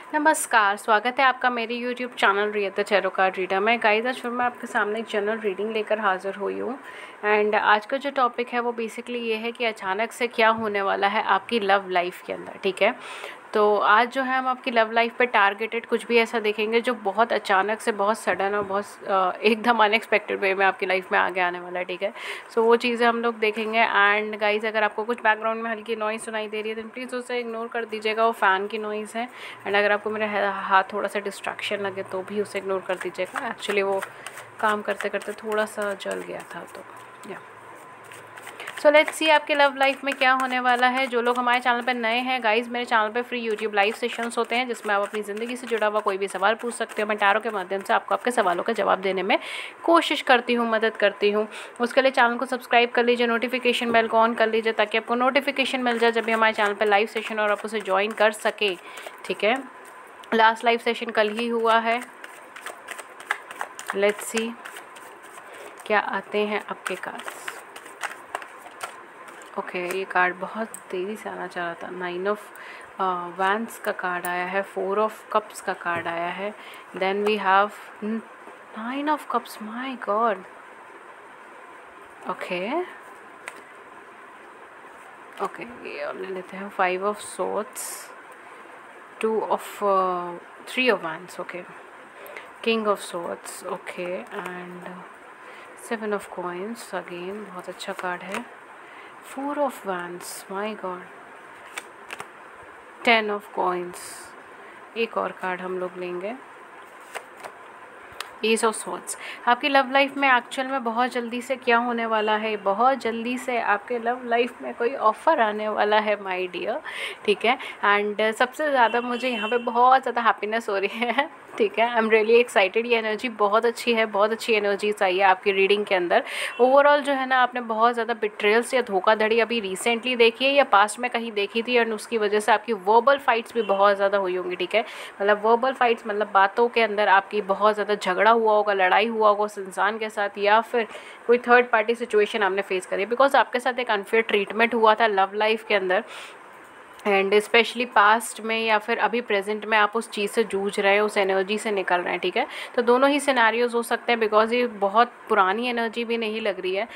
नमस्कार, स्वागत है आपका मेरे YouTube channel Riya the tarot card reader में। गाइस, आज फिर मैं आपके सामने एक जनरल रीडिंग लेकर हाज़िर हुई हूँ। एंड आज का जो टॉपिक है वो बेसिकली ये है कि अचानक से क्या होने वाला है आपकी लव लाइफ के अंदर, ठीक है। तो आज जो है हम आपकी लव लाइफ पे टारगेटेड कुछ भी ऐसा देखेंगे जो बहुत अचानक से, बहुत सडन और बहुत एकदम अनएक्सपेक्टेड वे में आपकी लाइफ में आगे आने वाला है, ठीक है। सो वो चीज़ें हम लोग देखेंगे। एंड गाइस, अगर आपको कुछ बैकग्राउंड में हल्की नॉइज़ सुनाई दे रही है तो प्लीज़ उसे इग्नोर कर दीजिएगा, वो फ़ैन की नॉइज़ है। एंड अगर आपको मेरा हाथ थोड़ा सा डिस्ट्रैक्शन लगे तो भी उसे इग्नोर कर दीजिएगा। एक्चुअली वो काम करते करते थोड़ा सा जल गया था, तो या सो लेट्स सी आपके लव लाइफ में क्या होने वाला है। जो लोग हमारे चैनल पर नए हैं गाइस, मेरे चैनल पे फ्री यूट्यूब लाइव सेशंस होते हैं जिसमें आप अपनी ज़िंदगी से जुड़ा हुआ कोई भी सवाल पूछ सकते हो। मैं टैरो के माध्यम से आपको आपके सवालों का जवाब देने में कोशिश करती हूँ, मदद करती हूँ। उसके लिए चैनल को सब्सक्राइब कर लीजिए, नोटिफिकेशन बेल को ऑन कर लीजिए ताकि आपको नोटिफिकेशन मिल जाए जब भी हमारे चैनल पर लाइव सेशन और आप उसे ज्वाइन कर सके, ठीक है। लास्ट लाइव सेशन कल ही हुआ है। लेट्स सी क्या आते हैं आपके कार्ड्स। ओके, ये कार्ड बहुत तेज़ी से आना चाह रहा था। 9 ऑफ वैंड्स का कार्ड आया है, 4 ऑफ कप्स का कार्ड आया है, then we have 9 of cups. My god. Okay okay, ये और ले लेते हैं 5 of swords, 3 of wands, okay, king of swords, okay, and 7 of coins. Again बहुत अच्छा कार्ड है। 4 of wands, my god, 10 of coins. एक और कार्ड हम लोग लेंगे, एस ऑफ स्वॉर्ड्स। आपकी लव लाइफ में एक्चुअल में बहुत जल्दी से क्या होने वाला है, बहुत जल्दी से आपके लव लाइफ में कोई ऑफ़र आने वाला है माय डियर, ठीक है। एंड सबसे ज़्यादा मुझे यहाँ पे बहुत ज़्यादा हैप्पीनेस हो रही है, ठीक है। I am really excited. ये एनर्जी बहुत अच्छी है, बहुत अच्छी एनर्जी चाहिए आपकी रीडिंग के अंदर। ओवरऑल जो है ना, आपने बहुत ज़्यादा बिट्रेयल्स या धोखाधड़ी अभी रिसेंटली देखी है या पास्ट में कहीं देखी थी, और उसकी वजह से आपकी वर्बल फाइट्स भी बहुत ज़्यादा हुई होंगी, ठीक है। मतलब वर्बल फाइट्स मतलब बातों के अंदर आपकी बहुत ज़्यादा झगड़ा हुआ होगा, लड़ाई हुआ होगा उस इंसान के साथ, या फिर कोई थर्ड पार्टी सिचुएशन आपने फेस करी, बिकॉज आपके साथ एक अनफेयर ट्रीटमेंट हुआ था लव लाइफ के अंदर। एंड स्पेशली पास्ट में या फिर अभी प्रेजेंट में आप उस चीज़ से जूझ रहे हैं, उस एनर्जी से निकल रहे हैं, ठीक है। तो दोनों ही सिनेरियोज हो सकते हैं, बिकॉज ये बहुत पुरानी एनर्जी भी नहीं लग रही है।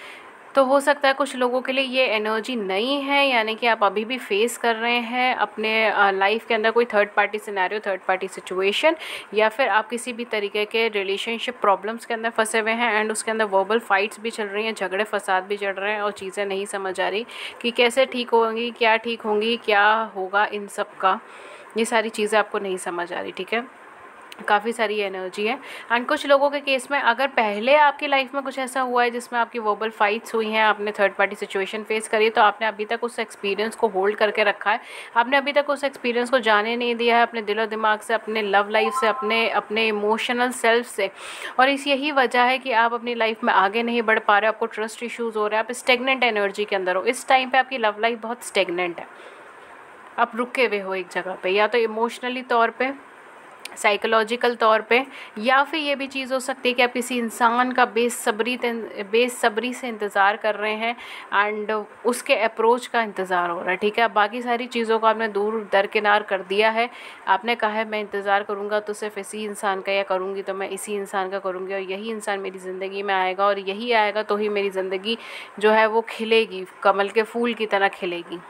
तो हो सकता है कुछ लोगों के लिए ये एनर्जी नई है, यानी कि आप अभी भी फेस कर रहे हैं अपने लाइफ के अंदर कोई third party scenario, third party situation, या फिर आप किसी भी तरीके के रिलेशनशिप प्रॉब्लम्स के अंदर फंसे हुए हैं। एंड उसके अंदर वर्बल फाइट्स भी चल रही हैं, झगड़े फसाद भी चल रहे हैं, और चीज़ें नहीं समझ आ रही कि कैसे ठीक होंगी, क्या ठीक होंगी, क्या होगा इन सब का। ये सारी चीज़ें आपको नहीं समझ आ रही, ठीक है। काफ़ी सारी एनर्जी है। एंड कुछ लोगों के केस में अगर पहले आपकी लाइफ में कुछ ऐसा हुआ है जिसमें आपकी वर्बल फाइट्स हुई हैं, आपने थर्ड पार्टी सिचुएशन फेस करी, तो आपने अभी तक उस एक्सपीरियंस को होल्ड करके रखा है, आपने अभी तक उस एक्सपीरियंस को जाने नहीं दिया है अपने दिलो दिमाग से, अपने लव लाइफ से, अपने इमोशनल सेल्फ से। और इस यही वजह है कि आप अपनी लाइफ में आगे नहीं बढ़ पा रहे, आपको ट्रस्ट इशूज़ हो रहे हैं, आप स्टेगनेंट एनर्जी के अंदर हो। इस टाइम पर आपकी लव लाइफ बहुत स्टेगनेंट है, आप रुके हुए हो एक जगह पे, या तो इमोशनली तौर पे, साइकोलॉजिकल तौर पे, या फिर ये भी चीज़ हो सकती है कि आप किसी इंसान का बेसब्री से इंतज़ार कर रहे हैं एंड उसके अप्रोच का इंतज़ार हो रहा है, ठीक है। बाकी सारी चीज़ों को आपने दूर दरकिनार कर दिया है। आपने कहा है मैं इंतज़ार करूँगा तो सिर्फ इसी इंसान का, या करूँगी तो मैं इसी इंसान का करूँगी, और यही इंसान मेरी ज़िंदगी में आएगा, और यही आएगा तो ही मेरी ज़िंदगी जो है वो खिलेगी, कमल के फूल की तरह खिलेगी।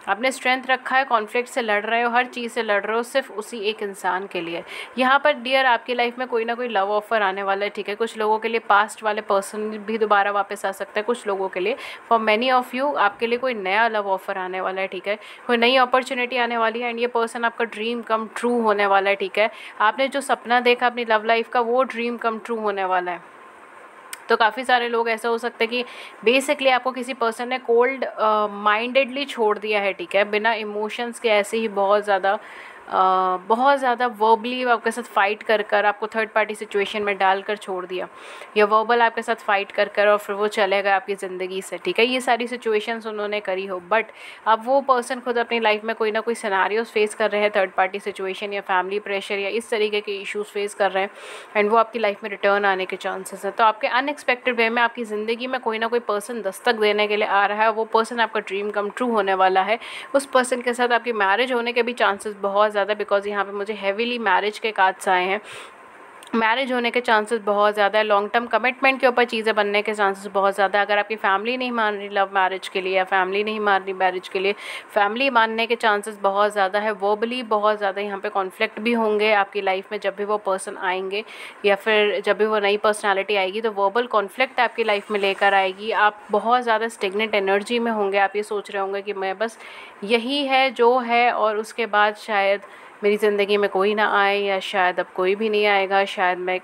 आपने स्ट्रेंथ रखा है, कॉन्फ्लिक्ट से लड़ रहे हो, हर चीज़ से लड़ रहे हो, सिर्फ उसी एक इंसान के लिए। यहाँ पर डियर आपकी लाइफ में कोई ना कोई लव ऑफर आने वाला है, ठीक है। कुछ लोगों के लिए पास्ट वाले पर्सन भी दोबारा वापस आ सकता है, कुछ लोगों के लिए, फॉर मैनी ऑफ यू आपके लिए कोई नया लव ऑफर आने वाला है, ठीक है। कोई नई अपॉर्चुनिटी आने वाली है, एंड ये पर्सन आपका ड्रीम कम ट्रू होने वाला है, ठीक है। आपने जो सपना देखा अपनी लव लाइफ का, वो ड्रीम कम ट्रू होने वाला है। तो काफ़ी सारे लोग ऐसा हो सकता है कि बेसिकली आपको किसी पर्सन ने कोल्ड माइंडेडली छोड़ दिया है, ठीक है, बिना इमोशंस के, ऐसे ही बहुत ज़्यादा वर्बली आपके साथ फ़ाइट कर कर आपको थर्ड पार्टी सिचुएशन में डालकर छोड़ दिया, या वर्बल आपके साथ फ़ाइट कर कर और फिर वो चले गए आपकी ज़िंदगी से, ठीक है। ये सारी सिचुएशंस उन्होंने करी हो, बट अब वो पर्सन खुद अपनी लाइफ में कोई ना कोई सिनेरियोस फेस कर रहे हैं, थर्ड पार्टी सिचुएशन या फैमिली प्रेशर या इस तरीके के इश्यूज़ फेस कर रहे हैं, एंड वो आपकी लाइफ में रिटर्न आने के चांसेस है। तो आपके अनएक्सपेक्टेड वे में आपकी ज़िंदगी में कोई ना कोई पर्सन दस्तक देने के लिए आ रहा है, वो पर्सन आपका ड्रीम कम ट्रू होने वाला है। उस पर्सन के साथ आपकी मैरिज होने के भी चांसेस बहुत ज़्यादा, बिकॉज यहाँ पे मुझे हैवीली मैरिज के कार्ड्स आए हैं। मैरिज होने के चांसेस बहुत ज़्यादा है, लॉन्ग टर्म कमिटमेंट के ऊपर चीज़ें बनने के चांसेस बहुत ज़्यादा है। अगर आपकी फैमिली नहीं मान रही लव मैरिज के लिए या फैमिली नहीं मान रही मैरिज के लिए, फैमिली मानने के चांसेस बहुत ज़्यादा है। वर्बली बहुत ज़्यादा यहाँ पे कॉन्फ्लिक्ट भी होंगे आपकी लाइफ में जब भी वो पर्सन आएंगे, या फिर जब भी वो नई पर्सनैलिटी आएगी तो वर्बल कॉन्फ्लिक्ट आपकी लाइफ में लेकर आएगी। आप बहुत ज़्यादा स्टेगनेंट एनर्जी में होंगे, आप ये सोच रहे होंगे कि मैं बस यही है जो है और उसके बाद शायद मेरी ज़िंदगी में कोई ना आए, या शायद अब कोई भी नहीं आएगा, शायद मैं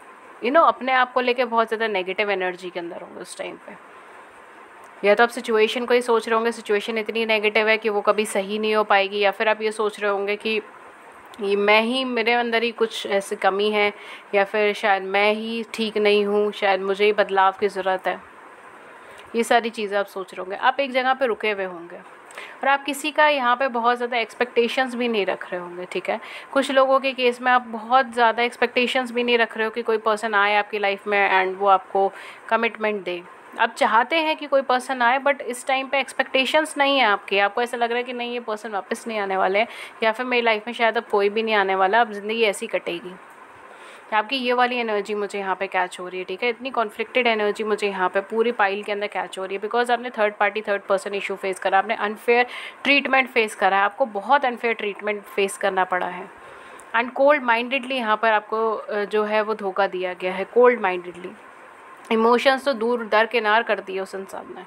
अपने आप को लेके बहुत ज़्यादा नेगेटिव एनर्जी के अंदर होंगे उस टाइम पे। या तो आप सिचुएशन को ही सोच रहे होंगे सिचुएशन इतनी नेगेटिव है कि वो कभी सही नहीं हो पाएगी, या फिर आप ये सोच रहे होंगे कि ये मेरे अंदर ही कुछ ऐसी कमी है, या फिर शायद मैं ही ठीक नहीं हूँ, शायद मुझे ही बदलाव की ज़रूरत है। ये सारी चीज़ें आप सोच रहे होंगे। आप एक जगह पे रुके हुए होंगे और आप किसी का यहाँ पे बहुत ज़्यादा एक्सपेक्टेशंस भी नहीं रख रहे होंगे, ठीक है। कुछ लोगों के केस में आप बहुत ज़्यादा एक्सपेक्टेशंस भी नहीं रख रहे हो कि कोई पर्सन आए आपकी लाइफ में एंड वो आपको कमिटमेंट दे। आप चाहते हैं कि कोई पर्सन आए, बट इस टाइम पे एक्सपेक्टेशंस नहीं है आपकी। आपको ऐसा लग रहा है कि नहीं, ये पर्सन वापस नहीं आने वाले हैं, या फिर मेरी लाइफ में शायद अब कोई भी नहीं आने वाला, अब ज़िंदगी ऐसी कटेगी। आपकी ये वाली एनर्जी मुझे यहाँ पे कैच हो रही है, ठीक है। इतनी कॉन्फ्लिक्टेड एनर्जी मुझे यहाँ पे पूरी पाइल के अंदर कैच हो रही है, बिकॉज आपने थर्ड पर्सन इशू फेस करा, आपने अनफेयर ट्रीटमेंट फेस करा है, आपको बहुत अनफेयर ट्रीटमेंट फेस करना पड़ा है। एंड कोल्ड माइंडेडली यहाँ पर आपको जो है वो धोखा दिया गया है, कोल्ड माइंडेडली। इमोशंस तो दूर दरकिनार कर दिए उस इंसान ने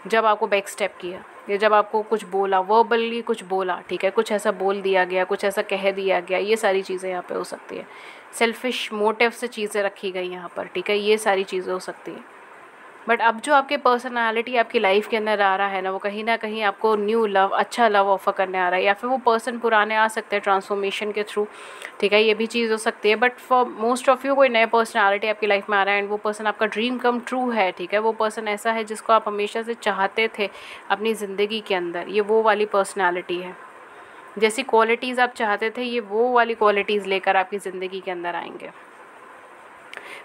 जब आपको बैक स्टेप किया, या जब आपको कुछ बोला, वर्बली कुछ बोला, ठीक है, कुछ ऐसा बोल दिया गया, कुछ ऐसा कह दिया गया। ये सारी चीज़ें यहाँ पे हो सकती है। सेल्फिश मोटिव से चीज़ें रखी गई यहाँ पर, ठीक है, ये सारी चीज़ें हो सकती हैं। बट अब जो आपके पर्सनालिटी आपकी लाइफ के अंदर आ रहा है ना, वो कहीं ना कहीं आपको न्यू लव, अच्छा लव ऑफर करने आ रहा है, या फिर वो पर्सन पुराने आ सकते हैं ट्रांसफॉर्मेशन के थ्रू, ठीक है, ये भी चीज़ हो सकती है। But for most of you कोई नया पर्सनालिटी आपकी लाइफ में आ रहा है एंड वो पर्सन आपका ड्रीम कम ट्रू है, ठीक है। वो पर्सन ऐसा है जिसको आप हमेशा से चाहते थे अपनी ज़िंदगी के अंदर, ये वो वाली पर्सनैलिटी है। जैसी क्वालिटीज़ आप चाहते थे, ये वो वाली क्वालिटीज़ लेकर आपकी ज़िंदगी के अंदर आएंगे।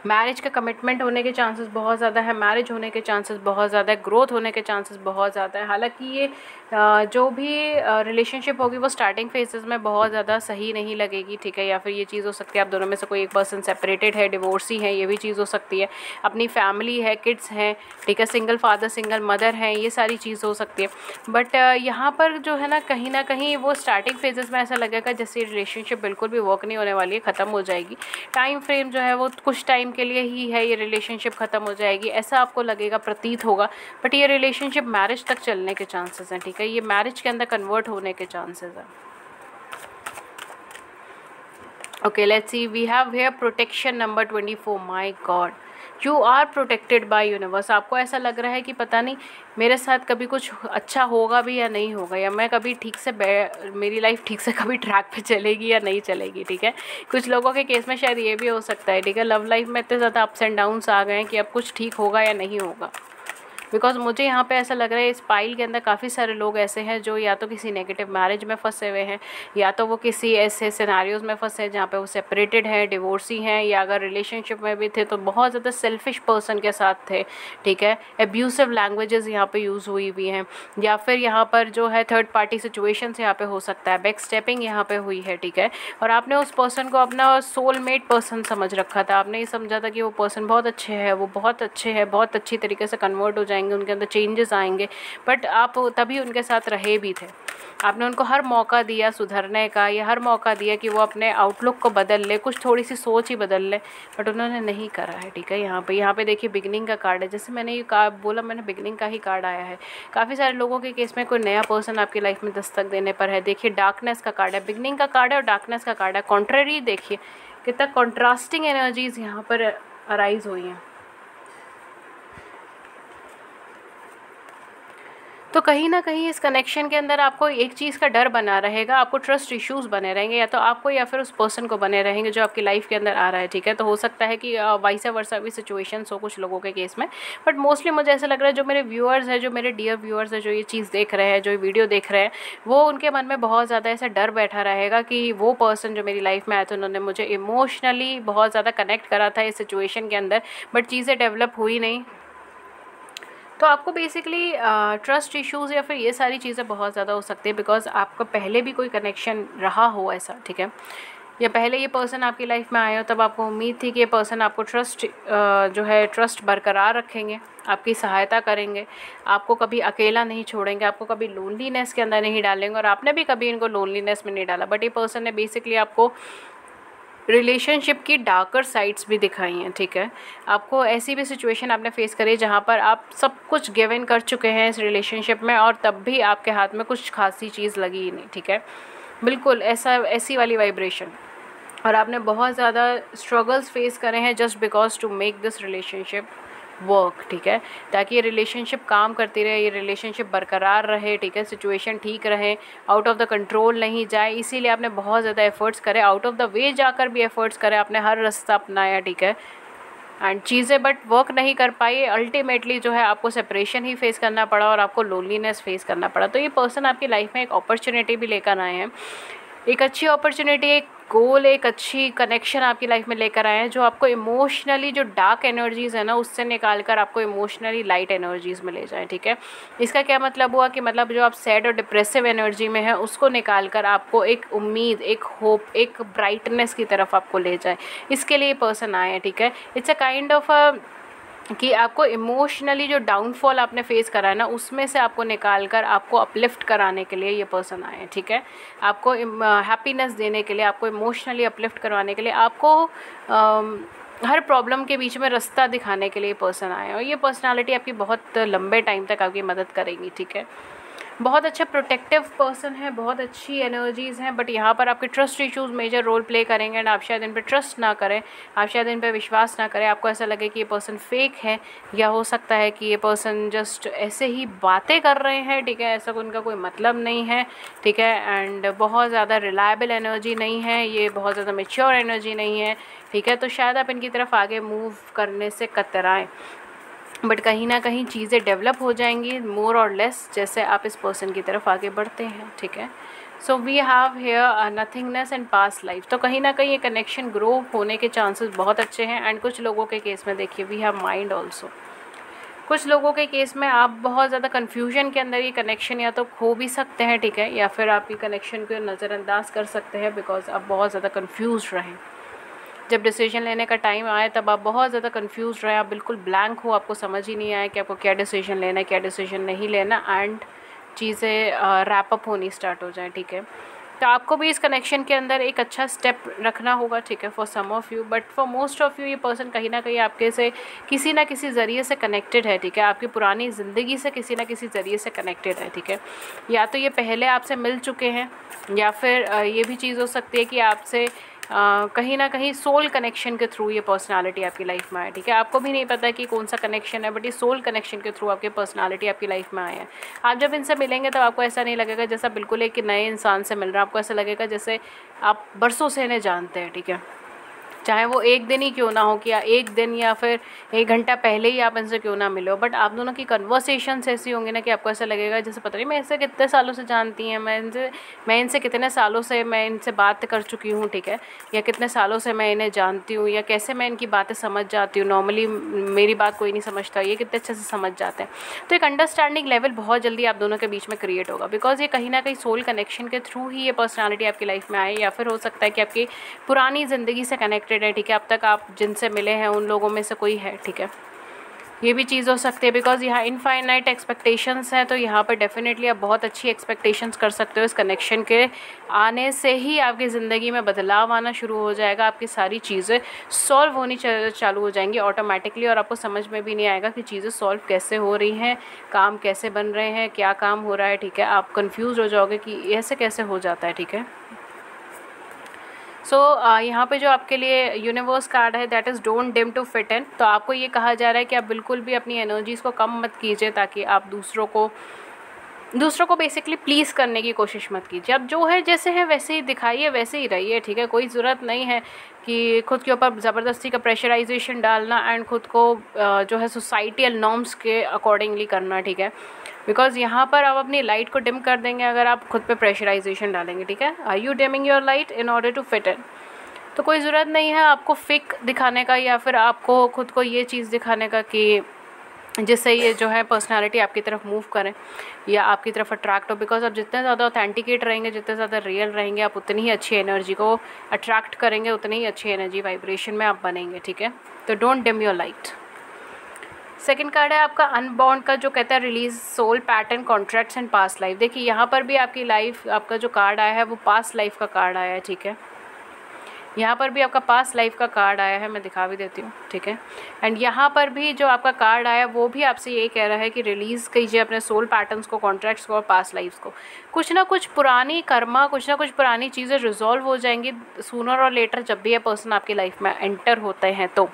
मैरिज का कमिटमेंट होने के चांसेस बहुत ज़्यादा है, मैरिज होने के चांसेस बहुत ज़्यादा है, ग्रोथ होने के चांसेस बहुत ज़्यादा है। हालांकि ये जो भी रिलेशनशिप होगी वो स्टार्टिंग फेजेस में बहुत ज़्यादा सही नहीं लगेगी, ठीक है। या फिर ये चीज़ हो सकती है आप दोनों में से कोई एक पर्सन सेपरेटेड है, डिवोर्सी है, ये भी चीज़ हो सकती है। अपनी फैमिली है, किड्स हैं, ठीक है, सिंगल फादर सिंगल मदर हैं, ये सारी चीज़ हो सकती है। बट यहाँ पर जो है ना कहीं वो स्टार्टिंग फेजेस में ऐसा लगेगा जैसे रिलेशनशिप बिल्कुल भी वर्क नहीं होने वाली है, ख़त्म हो जाएगी। टाइम फ्रेम जो है वो कुछ टाइम के लिए ही है, ये रिलेशनशिप ख़त्म हो जाएगी, ऐसा आपको लगेगा, प्रतीत होगा। बट ये रिलेशनशिप मैरिज तक चलने के चांसेस हैं, ठीक है, ये मैरिज के अंदर कन्वर्ट होने के चांसेस हैं। Okay, let's see, we have here protection number 24। My god, you are protected by universe. आपको ऐसा लग रहा है कि पता नहीं मेरे साथ कभी कुछ अच्छा होगा भी या नहीं होगा, या मैं कभी ठीक से मेरी लाइफ ठीक से कभी ट्रैक पे चलेगी या नहीं चलेगी, ठीक है। कुछ लोगों के केस में शायद ये भी हो सकता है, ठीक है। लव लाइफ में इतने ज़्यादा अप्स एंड डाउन्स आ गए हैं कि अब कुछ ठीक होगा या नहीं होगा। बिकॉज मुझे यहाँ पे ऐसा लग रहा है इस पाइल के अंदर काफ़ी सारे लोग ऐसे हैं जो या तो किसी नेगेटिव मैरिज में फंसे हुए हैं, या तो वो किसी ऐसे सिनेरियोज़ में फंसे हैं जहाँ पे वो सेपरेटेड हैं, डिवोर्सी हैं, या अगर रिलेशनशिप में भी थे तो बहुत ज़्यादा सेल्फिश पर्सन के साथ थे, ठीक है। एब्यूसिव लैंग्वेजेस यहाँ पे यूज़ हुई हुई हैं, या फिर यहाँ पर जो है थर्ड पार्टी सिचुएशंस यहाँ पे हो सकता है, बैक स्टेपिंग यहाँ पे हुई है, ठीक है। और आपने उस पर्सन को अपना सोलमेट पर्सन समझ रखा था, आपने ये समझा था कि वो पर्सन बहुत अच्छे है, वो बहुत अच्छे है, बहुत अच्छी तरीके से कन्वर्ट हो जाएंगे, उनके अंदर चेंजेस आएंगे। बट आप तभी उनके साथ रहे भी थे, आपने उनको हर मौका दिया सुधरने का, या हर मौका दिया कि वो अपने आउटलुक को बदल ले, कुछ थोड़ी सी सोच ही बदल ले, बट उन्होंने नहीं करा है, ठीक है। यहाँ पे देखिए बिगनिंग का कार्ड है, जैसे मैंने ये बोला, मैंने बिगनिंग का ही कार्ड आया है। काफ़ी सारे लोगों के केस में कोई नया पर्सन आपकी लाइफ में दस्तक देने पर है। देखिए डार्कनेस का कार्ड है, बिगनिंग का कार्ड है और डार्कनेस का कार्ड है। कॉन्ट्ररी देखिए कितना कॉन्ट्रास्टिंग एनर्जीज यहाँ पर अराइज हुई हैं। तो कहीं ना कहीं इस कनेक्शन के अंदर आपको एक चीज़ का डर बना रहेगा, आपको ट्रस्ट इश्यूज़ बने रहेंगे, या तो आपको या फिर उस पर्सन को बने रहेंगे जो आपकी लाइफ के अंदर आ रहा है, ठीक है। तो हो सकता है कि वाइस वर्सा भी सिचुएशंस हो कुछ लोगों के केस में, बट मोस्टली मुझे ऐसा लग रहा है जो मेरे व्यूअर्स हैं, जो मेरे डियर व्यूअर्स हैं, जो ये चीज़ देख रहे हैं, जो वीडियो देख रहे हैं, वो उनके मन में बहुत ज़्यादा ऐसा डर बैठा रहेगा कि वो पर्सन जो मेरी लाइफ में आया था, उन्होंने मुझे इमोशनली बहुत ज़्यादा कनेक्ट करा था इस सिचुएशन के अंदर, बट चीज़ें डेवलप हुई नहीं। तो आपको बेसिकली ट्रस्ट इश्यूज़ या फिर ये सारी चीज़ें बहुत ज़्यादा हो सकती है, बिकॉज़ आपका पहले भी कोई कनेक्शन रहा हो ऐसा, ठीक है, या पहले ये पर्सन आपकी लाइफ में आया हो, तब आपको उम्मीद थी कि ये पर्सन आपको जो है ट्रस्ट बरकरार रखेंगे, आपकी सहायता करेंगे, आपको कभी अकेला नहीं छोड़ेंगे, आपको कभी लोनलीनेस के अंदर नहीं डालेंगे, और आपने भी कभी इनको लोनलीनेस में नहीं डाला। बट ये पर्सन ने बेसिकली आपको रिलेशनशिप की डार्कर साइड्स भी दिखाई हैं, ठीक है। आपको ऐसी भी सिचुएशन आपने फेस करी जहाँ पर आप सब कुछ गिव इन कर चुके हैं इस रिलेशनशिप में, और तब भी आपके हाथ में कुछ खासी चीज़ लगी ही नहीं, ठीक है। बिल्कुल ऐसी वाली वाइब्रेशन, और आपने बहुत ज़्यादा स्ट्रगल्स फेस करे हैं just because to make this relationship work, ठीक है, ताकि ये रिलेशनशिप काम करती रहे, ये रिलेशनशिप बरकरार रहे, ठीक है, सिचुएशन ठीक रहे, आउट ऑफ द कंट्रोल नहीं जाए। इसीलिए आपने बहुत ज़्यादा एफर्ट्स करे, आउट ऑफ द वे जाकर भी एफर्ट्स करे, आपने हर रास्ता अपनाया, ठीक है, एंड चीज़ें बट वर्क नहीं कर पाई। अल्टीमेटली जो है आपको सेपरेशन ही फेस करना पड़ा और आपको लोनलीनेस फेस करना पड़ा। तो ये पर्सन आपकी लाइफ में एक अपॉर्चुनिटी भी लेकर आए हैं, एक अच्छी अपॉर्चुनिटी, एक गोल, एक अच्छी कनेक्शन आपकी लाइफ में लेकर आए हैं, जो आपको इमोशनली जो डार्क एनर्जीज़ है ना उससे निकाल कर आपको इमोशनली लाइट एनर्जीज़ में ले जाएं, ठीक है। इसका क्या मतलब हुआ कि मतलब जो आप सैड और डिप्रेसिव एनर्जी में है उसको निकाल कर आपको एक उम्मीद, एक होप, एक ब्राइटनेस की तरफ आपको ले जाए, इसके लिए पर्सन आए हैं, ठीक है। इट्स अ काइंड ऑफ कि आपको इमोशनली जो डाउनफॉल आपने फेस करा है ना उसमें से आपको निकाल कर आपको अपलिफ्ट कराने के लिए ये पर्सन आए हैं, ठीक है। आपको हैप्पीनेस देने के लिए, आपको इमोशनली अपलिफ्ट करवाने के लिए, आपको हर प्रॉब्लम के बीच में रास्ता दिखाने के लिए ये पर्सन आए हैं, और ये पर्सनालिटी आपकी बहुत लंबे टाइम तक आपकी मदद करेगी, ठीक है। बहुत अच्छा प्रोटेक्टिव पर्सन है, बहुत अच्छी एनर्जीज़ हैं, बट यहाँ पर आपके trust issues major role play करेंगे, एंड आप शायद इन पे ट्रस्ट ना करें, आप शायद इन पे विश्वास ना करें, आपको ऐसा लगे कि ये पर्सन फेक है, या हो सकता है कि ये पर्सन जस्ट ऐसे ही बातें कर रहे हैं, ठीक है, ऐसा उनका कोई मतलब नहीं है, ठीक है, एंड बहुत ज़्यादा रिलायबल एनर्जी नहीं है, ये बहुत ज़्यादा मेच्योर एनर्जी नहीं है, ठीक है। तो शायद आप इनकी तरफ आगे मूव करने से कतराएं, बट कहीं ना कहीं चीज़ें डेवलप हो जाएंगी मोर और लेस जैसे आप इस पर्सन की तरफ आगे बढ़ते हैं, ठीक है। So we have here nothingness and past life, तो कहीं ना कहीं ये कनेक्शन ग्रो होने के चांसेस बहुत अच्छे हैं। एंड कुछ लोगों के केस में देखिए वी हैव माइंड ऑल्सो, कुछ लोगों के केस में आप बहुत ज़्यादा कन्फ्यूजन के अंदर ये कनेक्शन या तो खो भी सकते हैं, ठीक है, या फिर आप ये कनेक्शन को नज़रअंदाज कर सकते हैं बिकॉज आप बहुत ज़्यादा कन्फ्यूज रहें। जब डिसीजन लेने का टाइम आए तब आप बहुत ज़्यादा कंफ्यूज रहे, आप बिल्कुल ब्लैंक हो, आपको समझ ही नहीं आया कि आपको क्या डिसीजन लेना है, क्या डिसीजन नहीं लेना, एंड चीज़ें रैप अप होनी स्टार्ट हो जाए, ठीक है। तो आपको भी इस कनेक्शन के अंदर एक अच्छा स्टेप रखना होगा, ठीक है, for some of you, but for most of you ये पर्सन कहीं ना कहीं आपके से किसी ना किसी ज़रिए से कनेक्टेड है, ठीक है, आपकी पुरानी ज़िंदगी से किसी ना किसी ज़रिए से कनेक्टेड है, ठीक है। या तो ये पहले आपसे मिल चुके हैं, या फिर ये भी चीज़ हो सकती है कि आपसे कहीं ना कहीं सोल कनेक्शन के थ्रू ये पर्सनालिटी आपकी लाइफ में आए, ठीक है। आपको भी नहीं पता कि कौन सा कनेक्शन है, बट ये सोल कनेक्शन के थ्रू आपकी पर्सनालिटी आपकी लाइफ में आए हैं। आप जब इनसे मिलेंगे तब आपको ऐसा नहीं लगेगा जैसा बिल्कुल एक नए इंसान से मिल रहा है, आपको ऐसा लगेगा जैसे आप बरसों से इन्हें जानते हैं, ठीक है। चाहे वो एक दिन ही क्यों ना हो, कि या एक दिन या फिर एक घंटा पहले ही आप इनसे क्यों ना मिले हो, बट आप दोनों की कन्वर्सेशंस ऐसी होंगी ना कि आपको ऐसा लगेगा जैसे पता नहीं मैं इनसे कितने सालों से जानती हैं, मैं इनसे कितने सालों से मैं इनसे बात कर चुकी हूँ, ठीक है, या कितने सालों से मैं इन्हें जानती हूँ, या कैसे मैं इनकी बातें समझ जाती हूँ, नॉर्मली मेरी बात कोई नहीं समझता, ये कितने अच्छे से समझ जाते हैं। तो एक अंडरस्टैंडिंग लेवल बहुत जल्दी आप दोनों के बीच में क्रिएट होगा, बिकॉज ये कहीं ना कहीं सोल कनेक्शन के थ्रू ही ये पर्सनैलिटी आपकी लाइफ में आए, या फिर हो सकता है कि आपकी पुरानी ज़िंदगी से कनेक्टेड है, ठीक है, अब तक आप जिनसे मिले हैं उन लोगों में से कोई है, ठीक है। ये भी चीज़ हो सकती है बिकॉज यहाँ इनफाइनाइट एक्सपेक्टेशंस हैं, तो यहाँ पर डेफिनेटली आप बहुत अच्छी एक्सपेक्टेशंस कर सकते हो। इस कनेक्शन के आने से ही आपकी ज़िंदगी में बदलाव आना शुरू हो जाएगा, आपकी सारी चीज़ें सॉल्व होनी चालू हो जाएंगी ऑटोमेटिकली, और आपको समझ में भी नहीं आएगा कि चीज़ें सॉल्व कैसे हो रही हैं, काम कैसे बन रहे हैं, क्या काम हो रहा है, ठीक है। आप कन्फ्यूज़ हो जाओगे कि ऐसे कैसे हो जाता है, ठीक है। सो यहाँ पे जो आपके लिए यूनिवर्स कार्ड है that is don't dim to fit in, तो आपको ये कहा जा रहा है कि आप बिल्कुल भी अपनी एनर्जीज़ को कम मत कीजिए, ताकि आप दूसरों को बेसिकली प्लीज़ करने की कोशिश मत कीजिए। अब जो है जैसे है वैसे ही दिखाइए, वैसे ही रहिए, ठीक है। कोई ज़रूरत नहीं है कि खुद के ऊपर ज़बरदस्ती का प्रेशराइजेशन डालना एंड खुद को जो है सोसाइटियल नॉर्म्स के अकॉर्डिंगली करना, ठीक है। बिकॉज यहाँ पर आप अपनी लाइट को डिम कर देंगे अगर आप खुद पे प्रेशराइजेशन डालेंगे, ठीक है। Are you dimming your light in order to fit in? तो कोई ज़रूरत नहीं है आपको फेक दिखाने का, या फिर आपको खुद को ये चीज़ दिखाने का कि जिससे ये जो है पर्सनालिटी आपकी तरफ मूव करें या आपकी तरफ अट्रैक्ट हो। बिकॉज आप जितने ज़्यादा ऑथेंटिकेट रहेंगे, जितने ज़्यादा रियल रहेंगे, आप उतनी ही अच्छी एनर्जी को अट्रैक्ट करेंगे, उतनी ही अच्छी एनर्जी वाइब्रेशन में आप बनेंगे, ठीक है। तो don't dim your light. Second card है आपका अनबाउंड का, जो कहता है release soul pattern contracts and past life. देखिए यहाँ पर भी आपकी लाइफ, आपका जो कार्ड आया है वो पास्ट लाइफ का कार्ड आया है, ठीक है। यहाँ पर भी आपका पास्ट लाइफ का कार्ड आया है, मैं दिखा भी देती हूँ, ठीक है। एंड यहाँ पर भी जो आपका कार्ड आया वो भी आपसे ये कह रहा है कि रिलीज़ कीजिए अपने सोल पैटर्न्स को, कॉन्ट्रैक्ट्स को और पास्ट लाइफ्स को। कुछ ना कुछ पुरानी कर्मा, कुछ ना कुछ पुरानी चीज़ें रिजॉल्व हो जाएंगी सूनर और लेटर, जब भी ये पर्सन आपकी लाइफ में एंटर होते हैं तो।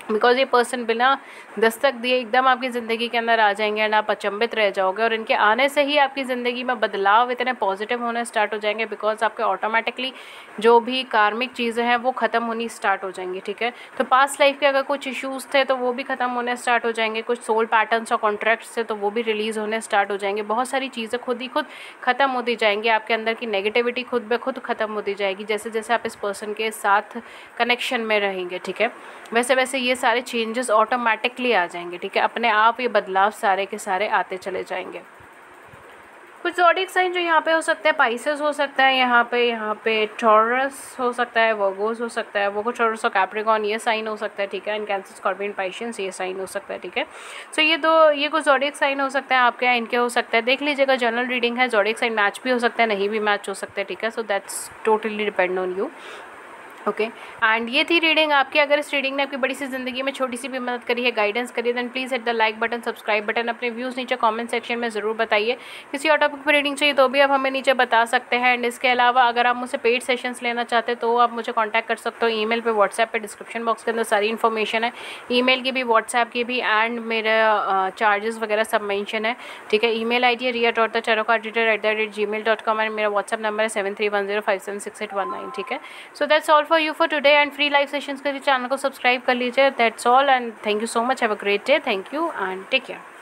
बिकॉज ये पर्सन बिना दस्तक दिए एकदम आपकी ज़िंदगी के अंदर आ जाएंगे एंड आप अचंभित रह जाओगे। और इनके आने से ही आपकी ज़िंदगी में बदलाव इतने पॉजिटिव होने स्टार्ट हो जाएंगे, बिकॉज आपके ऑटोमेटिकली जो भी कार्मिक चीज़ें हैं वो ख़त्म होनी स्टार्ट हो जाएंगी, ठीक है। तो पास्ट लाइफ के अगर कुछ इश्यूज़ थे तो वो भी ख़त्म होने स्टार्ट हो जाएंगे, कुछ सोल पैटर्न्स और कॉन्ट्रैक्ट्स थे तो वो भी रिलीज़ होने स्टार्ट हो जाएंगे। बहुत सारी चीज़ें खुद ही खुद ख़त्म होती जाएंगी, आपके अंदर की नेगेटिविटी खुद ब खुद ख़त्म होती जाएगी जैसे जैसे आप इस पर्सन के साथ कनेक्शन में रहेंगे, ठीक है। वैसे वैसे ये सारे चेंजेस ऑटोमेटिकली आ जाएंगे, ठीक है। अपने आप ये बदलाव सारे के सारे आते चले जाएंगे। कुछ ज़ोडिएक साइन जो यहाँ पे हो सकता है, पाइसेस हो सकता है, यहाँ पे टॉरस हो सकता है, वर्गोस हो सकता है, वर्गो टॉरस और कैप्रिकॉर्न ये साइन हो सकता है, ठीक है। एंड कैंसर स्कॉर्पियन पाइशियंस ये साइन हो सकता है, ठीक है। सो ये कुछ ज़ोडिएक साइन हो सकता है आपके यहाँ, इनके हो सकता है। देख लीजिएगा, जनरल रीडिंग है, ज़ोडिएक साइन मैच भी हो सकता है, नहीं भी मैच हो सकता है, ठीक है। So that's totally depend on you, okay. And ये थी रीडिंग आपकी। अगर इस रीडिंग ने आपकी बड़ी सी ज़िंदगी में छोटी सी भी मदद करी है, गाइडेंस करी है, then please hit the like button, subscribe button. अपने व्यूज़ नीचे कमेंट सेक्शन में ज़रूर बताइए। किसी और टॉपिक पर रीडिंग चाहिए तो भी आप हमें नीचे बता सकते हैं। एंड इसके अलावा अगर आप मुझसे पेड सेशंस लेना चाहते हैं तो आप मुझे कॉन्टैक्ट कर सकते हो ईमेल पे, व्हाट्सएप पे, डिस्क्रिप्शन बॉक्स के अंदर सारी इन्फॉर्मेशन है, ईमेल की भी, व्हाट्सएप की भी, एंड मेरा चार्जेस वगैरह सब मेंशन है, ठीक है। ईमेल आई डी है ria.tarotcardreader@gmail.com एंड मेरा व्हाट्सएप नंबर है 7310576819, ठीक है। So that's all for you for today. And free live sessions के लिए चैनल को सब्सक्राइब कर लीजिए। That's all and thank you so much. Have a great day. Thank you and take care.